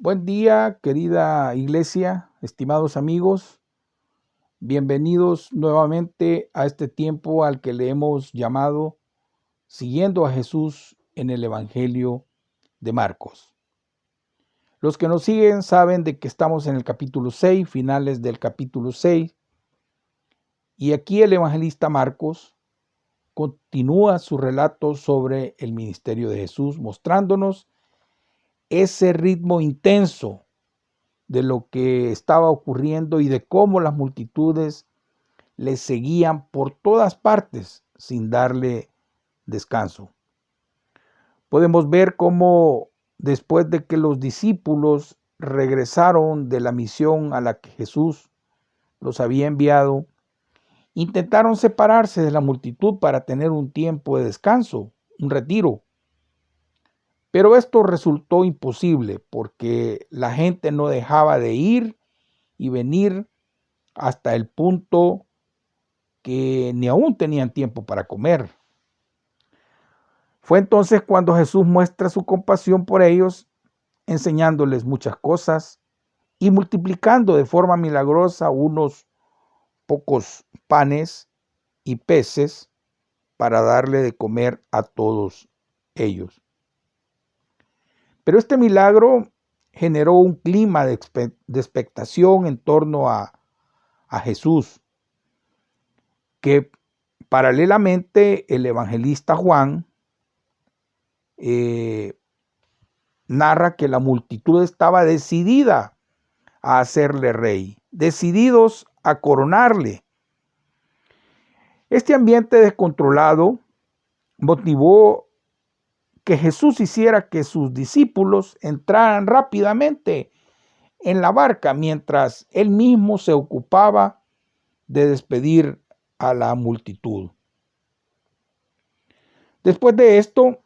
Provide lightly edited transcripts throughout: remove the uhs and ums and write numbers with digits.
Buen día, querida iglesia, estimados amigos. Bienvenidos nuevamente a este tiempo al que le hemos llamado Siguiendo a Jesús en el Evangelio de Marcos. Los que nos siguen saben de que estamos en el capítulo 6, finales del capítulo 6, y aquí el evangelista Marcos continúa su relato sobre el ministerio de Jesús, mostrándonos ese ritmo intenso de lo que estaba ocurriendo y de cómo las multitudes le seguían por todas partes sin darle descanso. Podemos ver cómo después de que los discípulos regresaron de la misión a la que Jesús los había enviado, intentaron separarse de la multitud para tener un tiempo de descanso, un retiro. Pero esto resultó imposible porque la gente no dejaba de ir y venir hasta el punto que ni aún tenían tiempo para comer. Fue entonces cuando Jesús muestra su compasión por ellos, enseñándoles muchas cosas y multiplicando de forma milagrosa unos pocos panes y peces para darle de comer a todos ellos. Pero este milagro generó un clima de expectación en torno a Jesús, que paralelamente el evangelista Juan narra que la multitud estaba decidida a hacerle rey, decididos a coronarle. Este ambiente descontrolado motivó que Jesús hiciera que sus discípulos entraran rápidamente en la barca mientras él mismo se ocupaba de despedir a la multitud. Después de esto,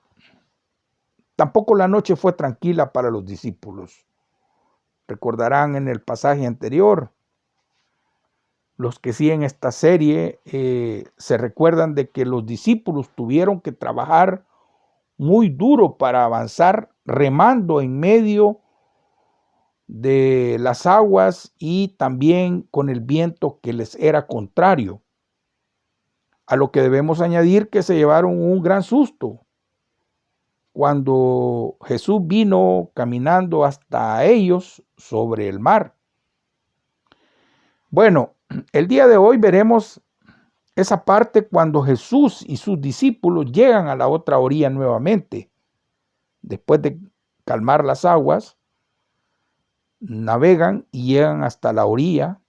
tampoco la noche fue tranquila para los discípulos. Recordarán en el pasaje anterior, los que siguen esta serie se recuerdan de que los discípulos tuvieron que trabajar muy duro para avanzar remando en medio de las aguas y también con el viento que les era contrario. A lo que debemos añadir que se llevaron un gran susto cuando Jesús vino caminando hasta ellos sobre el mar. Bueno, el día de hoy veremos esa parte cuando Jesús y sus discípulos llegan a la otra orilla nuevamente. Después de calmar las aguas, navegan y llegan hasta la orilla.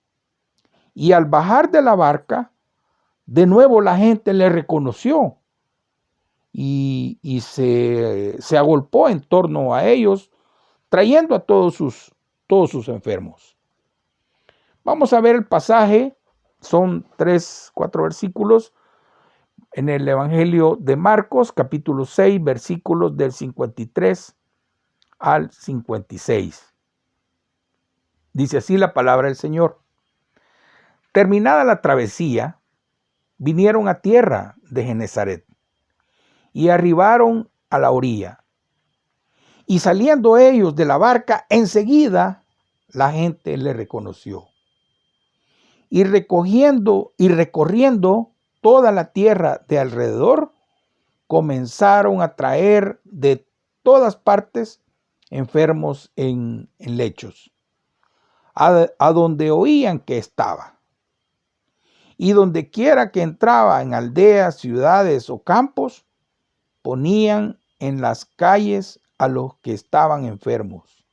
Y al bajar de la barca, de nuevo la gente le reconoció y se agolpó en torno a ellos, trayendo a todos sus enfermos. Vamos a ver el pasaje, son 4 versículos, en el Evangelio de Marcos, capítulo 6, versículos del 53 al 56. Dice así la palabra del Señor. Terminada la travesía, vinieron a tierra de Genezaret y arribaron a la orilla. Y saliendo ellos de la barca, enseguida la gente le reconoció. Y recorriendo toda la tierra de alrededor, comenzaron a traer de todas partes enfermos en lechos, a donde oían que estaba. Y donde quiera que entraba, en aldeas, ciudades o campos, ponían en las calles a los que estaban enfermos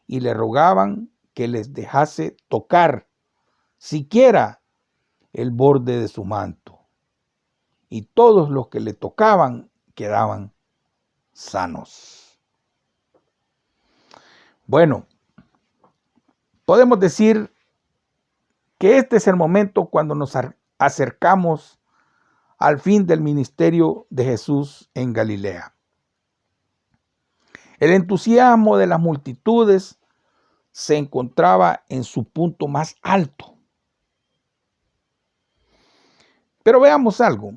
y le rogaban que les dejase tocar siquiera el borde de su manto. Y todos los que le tocaban quedaban sanos. Bueno, podemos decir que este es el momento cuando nos acercamos al fin del ministerio de Jesús en Galilea. El entusiasmo de las multitudes se encontraba en su punto más alto. Pero veamos algo.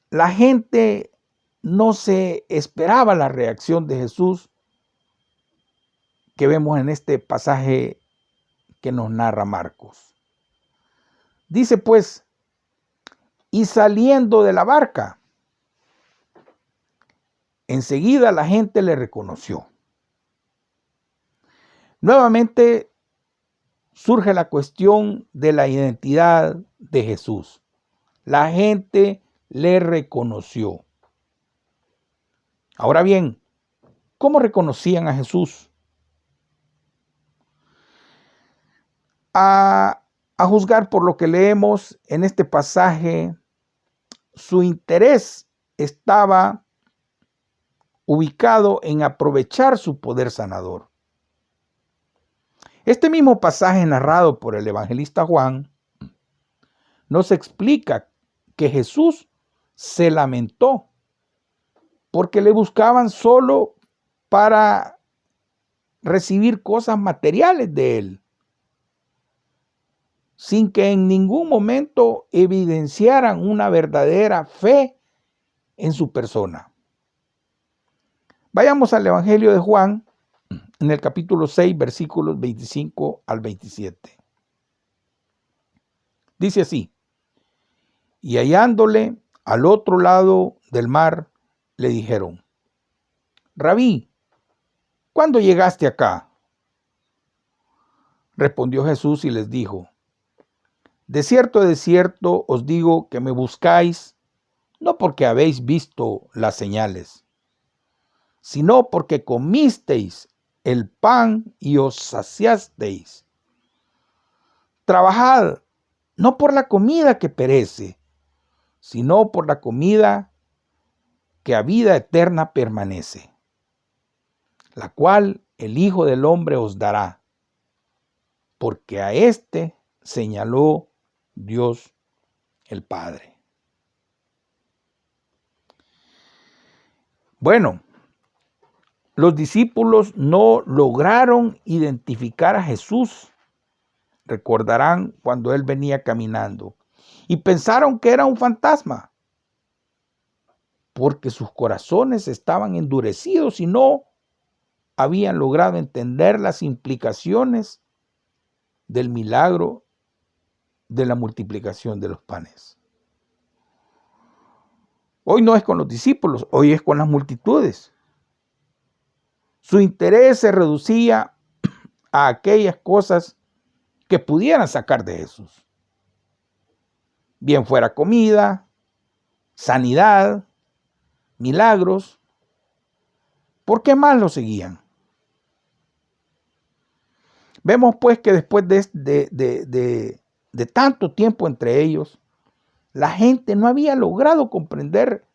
La gente no se esperaba la reacción de Jesús que vemos en este pasaje que nos narra Marcos. Dice pues, y saliendo de la barca, enseguida la gente le reconoció. Nuevamente surge la cuestión de la identidad de Jesús. La gente le reconoció. Ahora bien, ¿cómo reconocían a Jesús? A juzgar por lo que leemos en este pasaje, su interés estaba ubicado en aprovechar su poder sanador. Este mismo pasaje narrado por el evangelista Juan nos explica que Jesús se lamentó porque le buscaban solo para recibir cosas materiales de él, sin que en ningún momento evidenciaran una verdadera fe en su persona. Vayamos al Evangelio de Juan, en el capítulo 6, versículos 25 al 27. Dice así: y hallándole al otro lado del mar, le dijeron: Rabí, ¿cuándo llegaste acá? Respondió Jesús y les dijo: de cierto os digo que me buscáis, no porque habéis visto las señales, sino porque comisteis el pan y os saciasteis. Trabajad, no por la comida que perece, sino por la comida que a vida eterna permanece, la cual el Hijo del Hombre os dará, porque a éste señaló Dios el Padre. Bueno, los discípulos no lograron identificar a Jesús. Recordarán cuando él venía caminando y pensaron que era un fantasma, porque sus corazones estaban endurecidos y no habían logrado entender las implicaciones del milagro de la multiplicación de los panes. Hoy no es con los discípulos, hoy es con las multitudes. Su interés se reducía a aquellas cosas que pudieran sacar de Jesús. Bien fuera comida, sanidad, milagros. ¿Por qué más lo seguían? Vemos pues que después de tanto tiempo entre ellos, la gente no había logrado comprender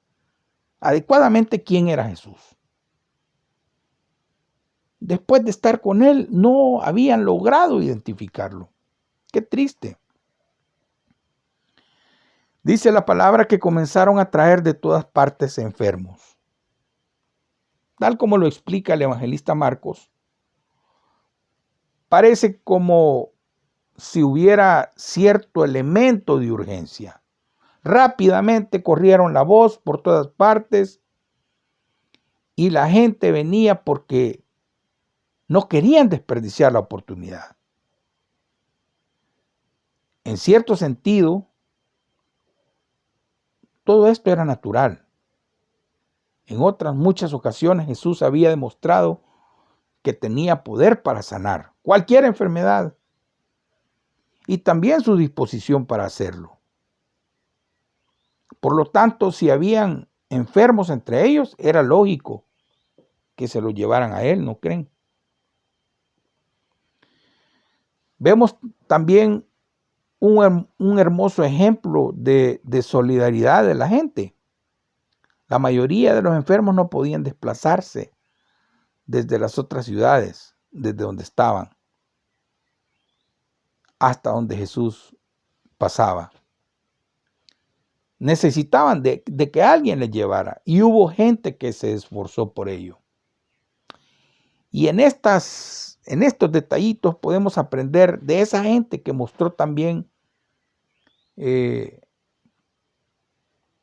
adecuadamente quién era Jesús. Después de estar con él, no habían logrado identificarlo. Qué triste. Dice la palabra que comenzaron a traer de todas partes enfermos. Tal como lo explica el evangelista Marcos, parece como si hubiera cierto elemento de urgencia. Rápidamente corrieron la voz por todas partes y la gente venía porque no querían desperdiciar la oportunidad. En cierto sentido, todo esto era natural. En otras muchas ocasiones Jesús había demostrado que tenía poder para sanar cualquier enfermedad y también su disposición para hacerlo. Por lo tanto, si habían enfermos entre ellos, era lógico que se los llevaran a él, ¿no creen? Vemos también un hermoso ejemplo de solidaridad de la gente. La mayoría de los enfermos no podían desplazarse desde las otras ciudades, desde donde estaban, hasta donde Jesús pasaba. Necesitaban de que alguien les llevara y hubo gente que se esforzó por ello. Y en estos detallitos podemos aprender de esa gente que mostró también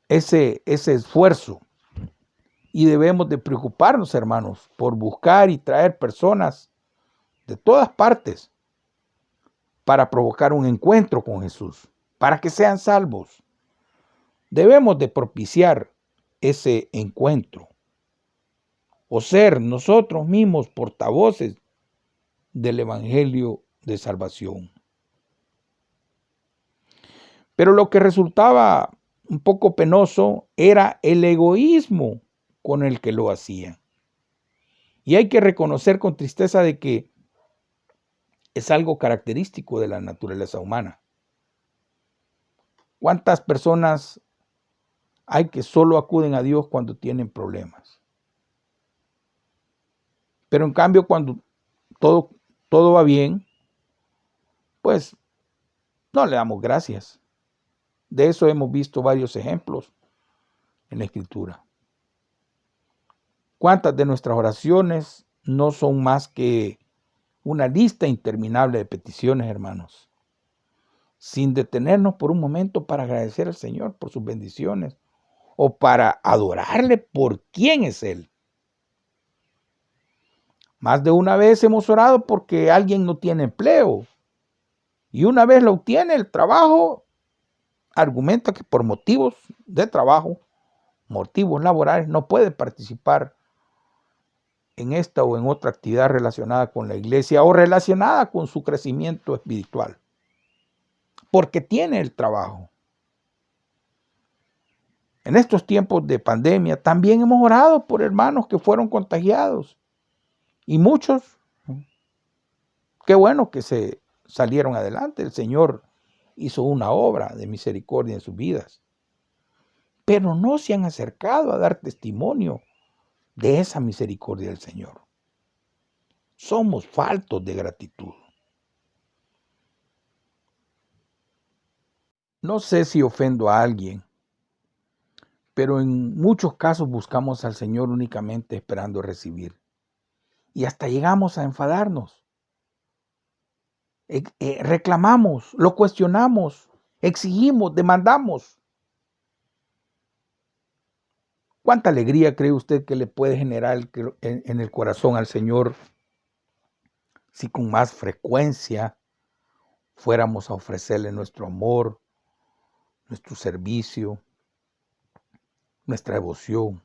ese esfuerzo. Y debemos de preocuparnos, hermanos, por buscar y traer personas de todas partes, para provocar un encuentro con Jesús, para que sean salvos. Debemos de propiciar ese encuentro o ser nosotros mismos portavoces del Evangelio de salvación. Pero lo que resultaba un poco penoso era el egoísmo con el que lo hacían. Y hay que reconocer con tristeza de que es algo característico de la naturaleza humana. ¿Cuántas personas hay que solo acuden a Dios cuando tienen problemas? Pero en cambio, cuando todo va bien, pues no le damos gracias. De eso hemos visto varios ejemplos en la Escritura. ¿Cuántas de nuestras oraciones no son más que una lista interminable de peticiones, hermanos? Sin detenernos por un momento para agradecer al Señor por sus bendiciones o para adorarle por quién es Él. Más de una vez hemos orado porque alguien no tiene empleo y una vez lo obtiene el trabajo, argumenta que por motivos de trabajo, motivos laborales, no puede participar en esta o en otra actividad relacionada con la iglesia o relacionada con su crecimiento espiritual, porque tiene el trabajo. En estos tiempos de pandemia también hemos orado por hermanos que fueron contagiados y muchos, qué bueno que se salieron adelante. El Señor hizo una obra de misericordia en sus vidas, pero no se han acercado a dar testimonio de esa misericordia del Señor. Somos faltos de gratitud. No sé si ofendo a alguien, pero en muchos casos buscamos al Señor únicamente esperando recibir. Y hasta llegamos a enfadarnos. Reclamamos, lo cuestionamos, exigimos, demandamos. ¿Cuánta alegría cree usted que le puede generar en el corazón al Señor si con más frecuencia fuéramos a ofrecerle nuestro amor, nuestro servicio, nuestra devoción?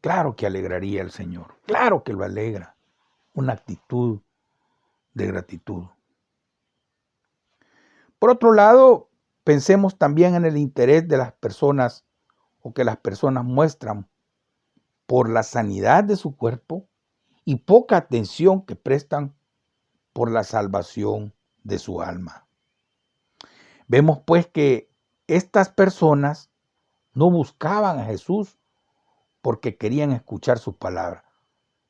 Claro que alegraría al Señor, claro que lo alegra, una actitud de gratitud. Por otro lado, pensemos también en el interés de las personas o que las personas muestran por la sanidad de su cuerpo y poca atención que prestan por la salvación de su alma. Vemos pues que estas personas no buscaban a Jesús porque querían escuchar sus palabras,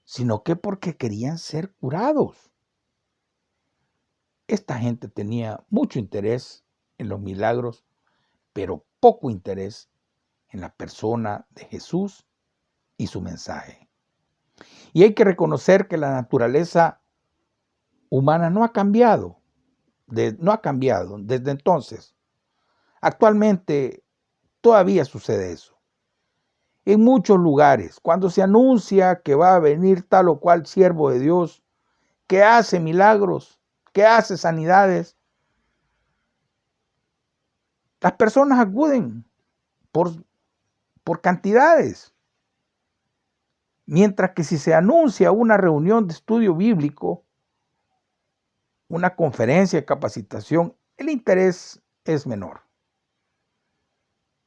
sino que porque querían ser curados. Esta gente tenía mucho interés en los milagros, pero poco interés en la persona de Jesús y su mensaje. Y hay que reconocer que la naturaleza humana no ha cambiado desde entonces. Actualmente todavía sucede eso. En muchos lugares, cuando se anuncia que va a venir tal o cual siervo de Dios, que hace milagros, que hace sanidades, las personas acuden por cantidades. Mientras que si se anuncia una reunión de estudio bíblico, una conferencia de capacitación, el interés es menor.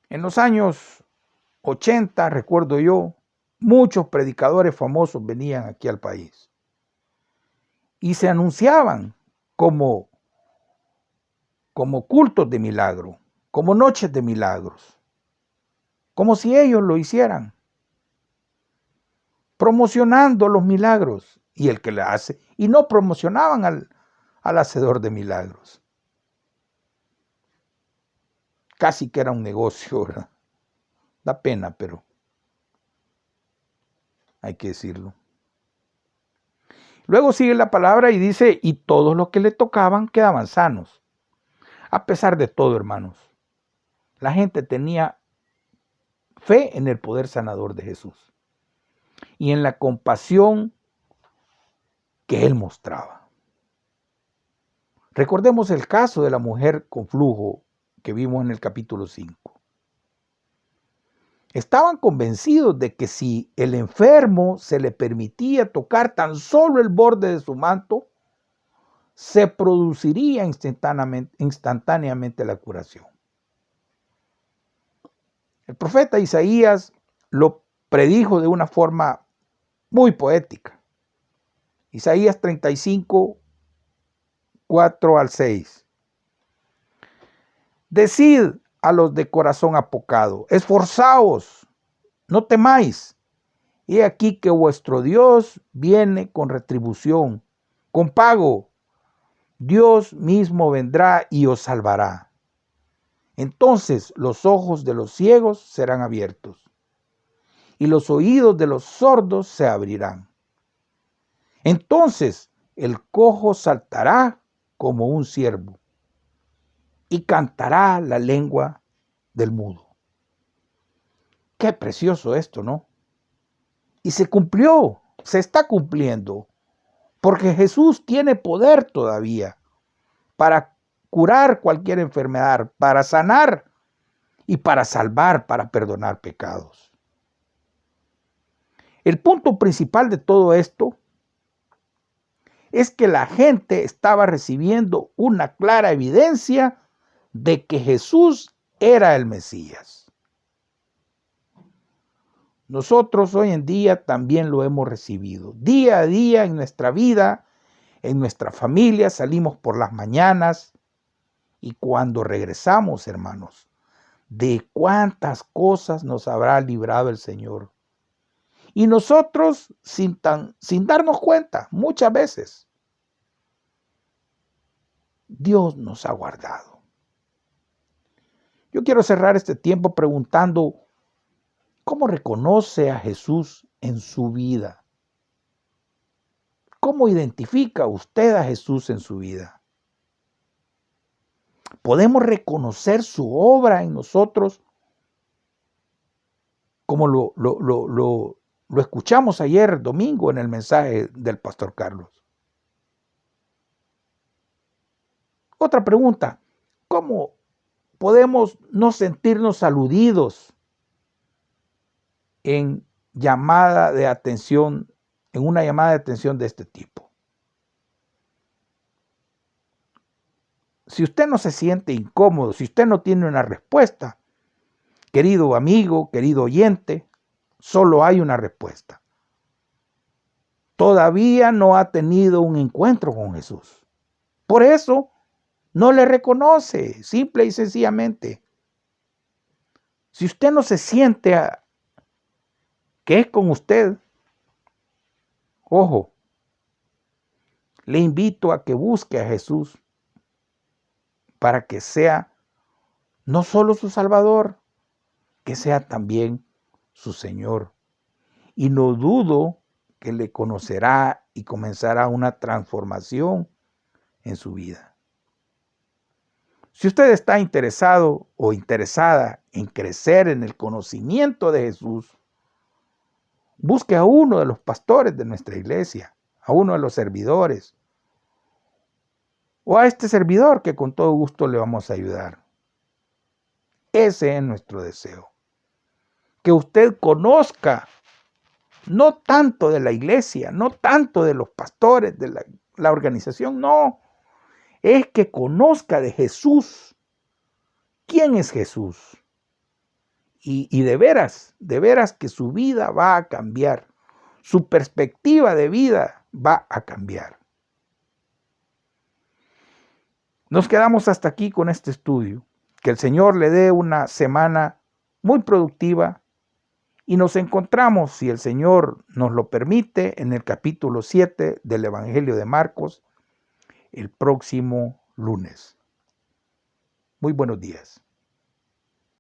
En los años 80, recuerdo yo, muchos predicadores famosos venían aquí al país y se anunciaban como cultos de milagro, como noches de milagros, como si ellos lo hicieran, promocionando los milagros y el que le hace, y no promocionaban al hacedor de milagros. Casi que era un negocio, ¿verdad? Da pena, pero hay que decirlo. Luego sigue la palabra y dice, y todos los que le tocaban quedaban sanos. A pesar de todo, hermanos, la gente tenía fe en el poder sanador de Jesús y en la compasión que él mostraba. Recordemos el caso de la mujer con flujo que vimos en el capítulo 5. Estaban convencidos de que si el enfermo se le permitía tocar tan solo el borde de su manto, se produciría instantáneamente la curación. El profeta Isaías lo predijo de una forma muy poética. Isaías 35, 4 al 6. Decid a los de corazón apocado, esforzaos, no temáis. He aquí que vuestro Dios viene con retribución, con pago. Dios mismo vendrá y os salvará. Entonces los ojos de los ciegos serán abiertos y los oídos de los sordos se abrirán. Entonces el cojo saltará como un ciervo y cantará la lengua del mudo. Qué precioso esto, ¿no? Y se cumplió, se está cumpliendo, porque Jesús tiene poder todavía para curar cualquier enfermedad, para sanar y para salvar, para perdonar pecados. El punto principal de todo esto es que la gente estaba recibiendo una clara evidencia de que Jesús era el Mesías. Nosotros hoy en día también lo hemos recibido. Día a día en nuestra vida, en nuestra familia, salimos por las mañanas y cuando regresamos, hermanos, de cuántas cosas nos habrá librado el Señor. Y nosotros, sin darnos cuenta, muchas veces, Dios nos ha guardado. Yo quiero cerrar este tiempo preguntando, ¿cómo reconoce a Jesús en su vida? ¿Cómo identifica usted a Jesús en su vida? ¿Podemos reconocer su obra en nosotros como lo escuchamos ayer domingo en el mensaje del pastor Carlos? Otra pregunta, ¿cómo podemos no sentirnos aludidos en llamada de atención, en una llamada de atención de este tipo? Si usted no se siente incómodo, si usted no tiene una respuesta, querido amigo, querido oyente, solo hay una respuesta. Todavía no ha tenido un encuentro con Jesús. Por eso no le reconoce, simple y sencillamente. Si usted no se siente que es con usted, ojo, le invito a que busque a Jesús para que sea no solo su Salvador, que sea también su Señor. Y no dudo que le conocerá y comenzará una transformación en su vida. Si usted está interesado o interesada en crecer en el conocimiento de Jesús, busque a uno de los pastores de nuestra iglesia, a uno de los servidores, o a este servidor que con todo gusto le vamos a ayudar. Ese es nuestro deseo. Que usted conozca, no tanto de la iglesia, no tanto de los pastores, de la organización, no. Es que conozca de Jesús. ¿Quién es Jesús? Y de veras que su vida va a cambiar. Su perspectiva de vida va a cambiar. Nos quedamos hasta aquí con este estudio. Que el Señor le dé una semana muy productiva y nos encontramos, si el Señor nos lo permite, en el capítulo 7 del Evangelio de Marcos el próximo lunes. Muy buenos días.